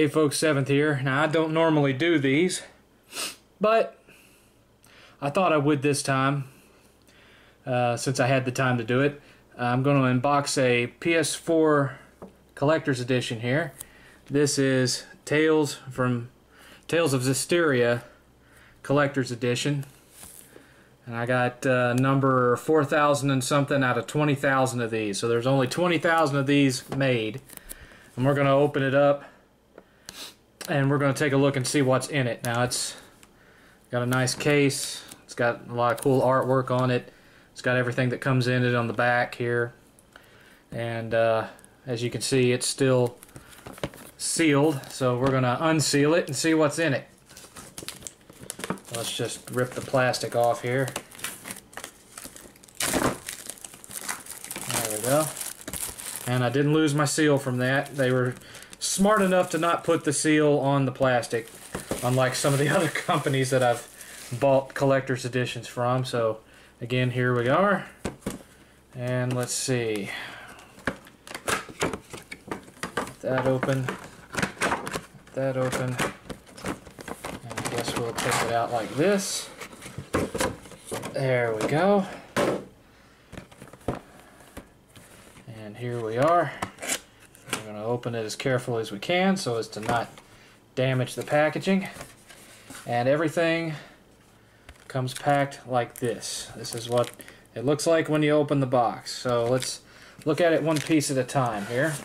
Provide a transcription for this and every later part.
Hey folks, 7th here. Now I don't normally do these, but I thought I would this time, since I had the time to do it. I'm going to unbox a PS4 collector's edition here. This is Tales of Zestiria collector's edition. And I got number 4,000 and something out of 20,000 of these. So there's only 20,000 of these made. And we're going to open it up and we're going to take a look and see what's in it. Now it's got a nice case. It's got a lot of cool artwork on it. It's got everything that comes in it on the back here. And as you can see, it's still sealed. So we're going to unseal it and see what's in it. Let's just rip the plastic off here. There we go. And I didn't lose my seal from that. They were smart enough to not put the seal on the plastic, unlike some of the other companies that I've bought collector's editions from. So again, here we are. And let's see. Get that open. Get that open. I guess we'll take it out like this. There we go. And here we are. We're going to open it as carefully as we can so as to not damage the packaging. And everything comes packed like this. This is what it looks like when you open the box. So let's look at it one piece at a time here.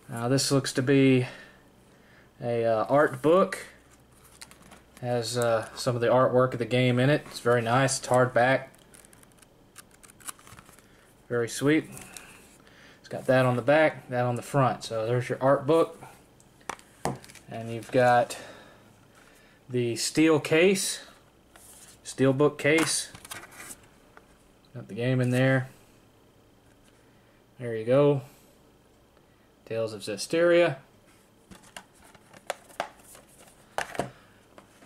Now this looks to be a art book. Has some of the artwork of the game in it. It's very nice. It's hardback. Very sweet. It's got that on the back, that on the front. So there's your art book. And you've got the steel case. Steel book case. Got the game in there. There you go. Tales of Zestiria.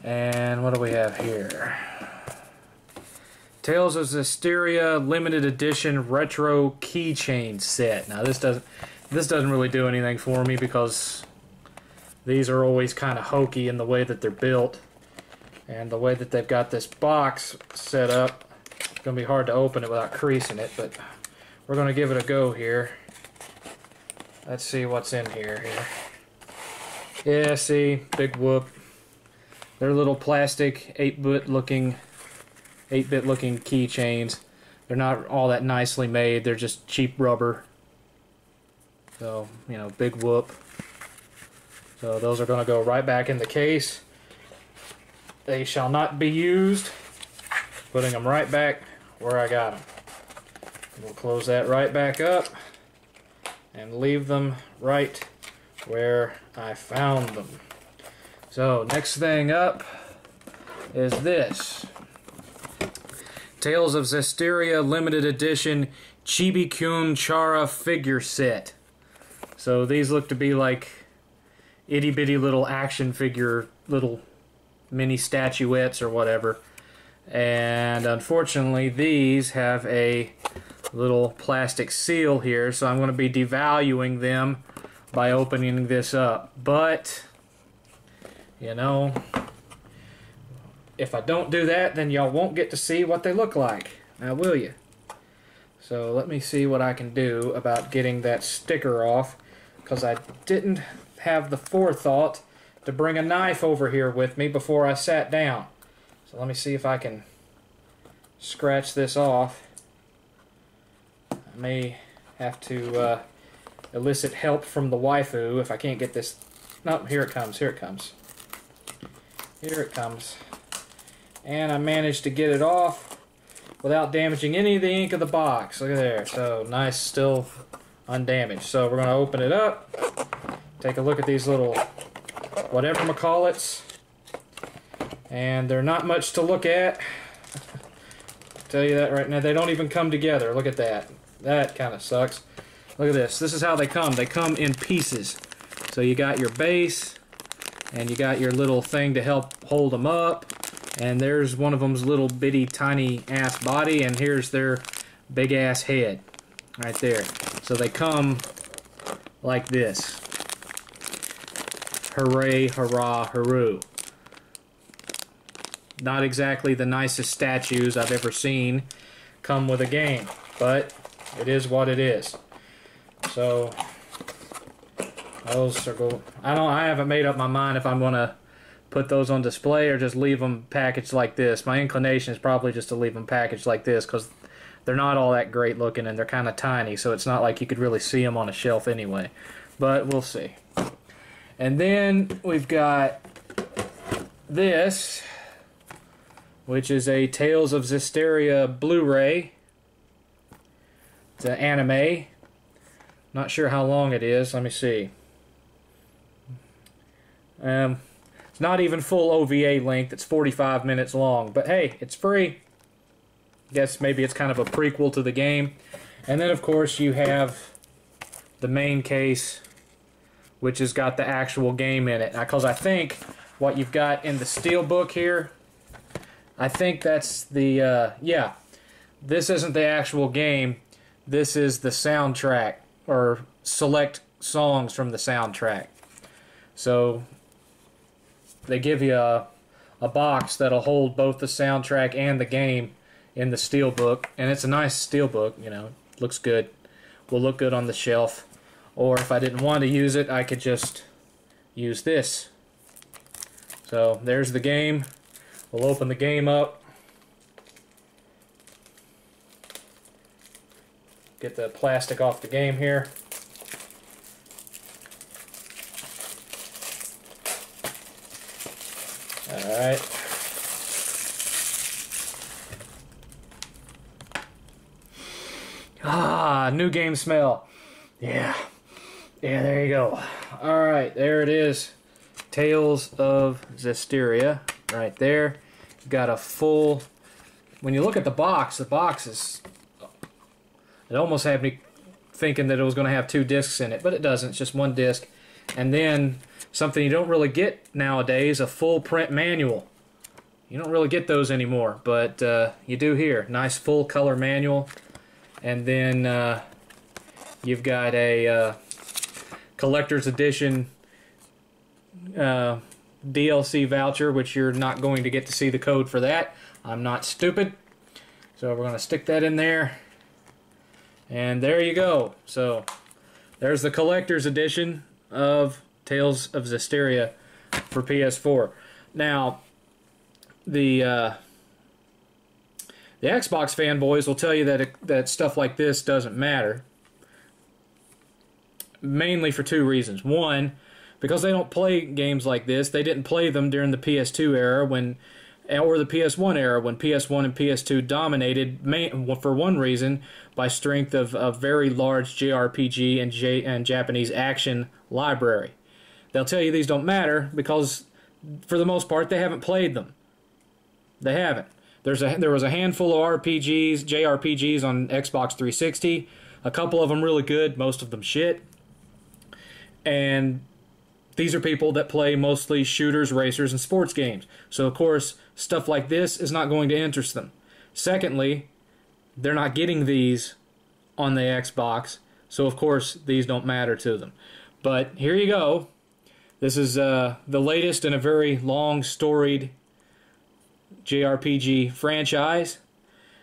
And what do we have here? Tales of Zestiria limited edition retro keychain set. Now this doesn't really do anything for me because these are always kind of hokey in the way that they're built, and the way that they've got this box set up. It's gonna be hard to open it without creasing it, but we're gonna give it a go here. Let's see what's in here. Yeah, see, big whoop. They're little plastic 8-bit looking keychains. They're not all that nicely made. They're just cheap rubber. So, you know, big whoop. So those are going to go right back in the case. They shall not be used. Putting them right back where I got them. We'll close that right back up and leave them right where I found them. So, next thing up is this. Tales of Zestiria limited edition Chibi-kun Chara figure set. So these look to be like itty-bitty little action figure, little mini statuettes or whatever. And unfortunately these have a little plastic seal here, so I'm going to be devaluing them by opening this up. But you know, if I don't do that, then y'all won't get to see what they look like. Now, will you? So let me see what I can do about getting that sticker off, because I didn't have the forethought to bring a knife over here with me before I sat down. So let me see if I can scratch this off. I may have to elicit help from the waifu if I can't get this. No, here it comes. Here it comes. Here it comes. And I managed to get it off without damaging any of the ink of the box. Look at there. So nice, still undamaged. So we're going to open it up. Take a look at these little whatever-macallits. And they're not much to look at. I'll tell you that right now. They don't even come together. Look at that. That kind of sucks. Look at this. This is how they come. They come in pieces. So you got your base, and you got your little thing to help hold them up, and there's one of them's little bitty tiny ass body, and here's their big ass head right there. So they come like this. Hooray, hurrah, hooroo. Not exactly the nicest statues I've ever seen come with a game, but it is what it is. So those are cool. I haven't made up my mind if I'm gonna put those on display or just leave them packaged like this. My inclination is probably just to leave them packaged like this because they're not all that great looking and they're kind of tiny, so it's not like you could really see them on a shelf anyway. But we'll see. And then we've got this, which is a Tales of Zestiria Blu-ray. It's an anime. Not sure how long it is. Let me see. It's not even full OVA length. It's 45 minutes long. But hey, it's free. Guess maybe it's kind of a prequel to the game. And then, of course, you have the main case, which has got the actual game in it. Because I think what you've got in the steelbook here, I think that's the, yeah, this isn't the actual game. This is the soundtrack, or select songs from the soundtrack. So they give you a box that'll hold both the soundtrack and the game in the steelbook, and it's a nice steelbook, you know, looks good. Will look good on the shelf. Or if I didn't want to use it, I could just use this. So there's the game. We'll open the game up. Get the plastic off the game here. Alright. Ah, new game smell. Yeah. Yeah, there you go. Alright, there it is. Tales of Zestiria. Right there. Got a full... When you look at the box is... It almost had me thinking that it was going to have 2 discs in it, but it doesn't. It's just 1 disc. And then something you don't really get nowadays, a full print manual. You don't really get those anymore, but you do here. Nice full color manual. And then you've got a collector's edition DLC voucher, which you're not going to get to see the code for that. I'm not stupid. So we're going to stick that in there. And there you go. So there's the collector's edition of Tales of Zestiria for PS4. Now, the Xbox fanboys will tell you that stuff like this doesn't matter. Mainly for 2 reasons. One, because they don't play games like this. They didn't play them during the PS2 era or the PS1 era when PS1 and PS2 dominated for one reason by strength of very large JRPG and Japanese action library. They'll tell you these don't matter because for the most part they haven't played them. They haven't. There was a handful of JRPGs on Xbox 360. A couple of them really good, most of them shit. And these are people that play mostly shooters, racers, and sports games. So, of course, stuff like this is not going to interest them. Secondly, they're not getting these on the Xbox. So, of course, these don't matter to them. But here you go. This is the latest in a very long, storied JRPG franchise.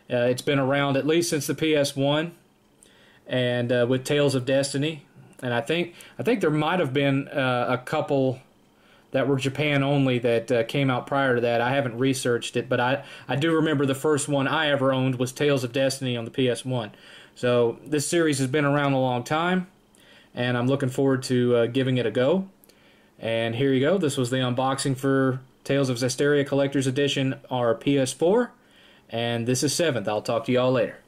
It's been around at least since the PS1. And with Tales of Destiny. And I think there might have been a couple that were Japan only that came out prior to that. I haven't researched it, but I do remember the first one I ever owned was Tales of Destiny on the PS1. So this series has been around a long time, and I'm looking forward to giving it a go. And here you go. This was the unboxing for Tales of Zestiria Collector's Edition, our PS4. And this is 7th. I'll talk to y'all later.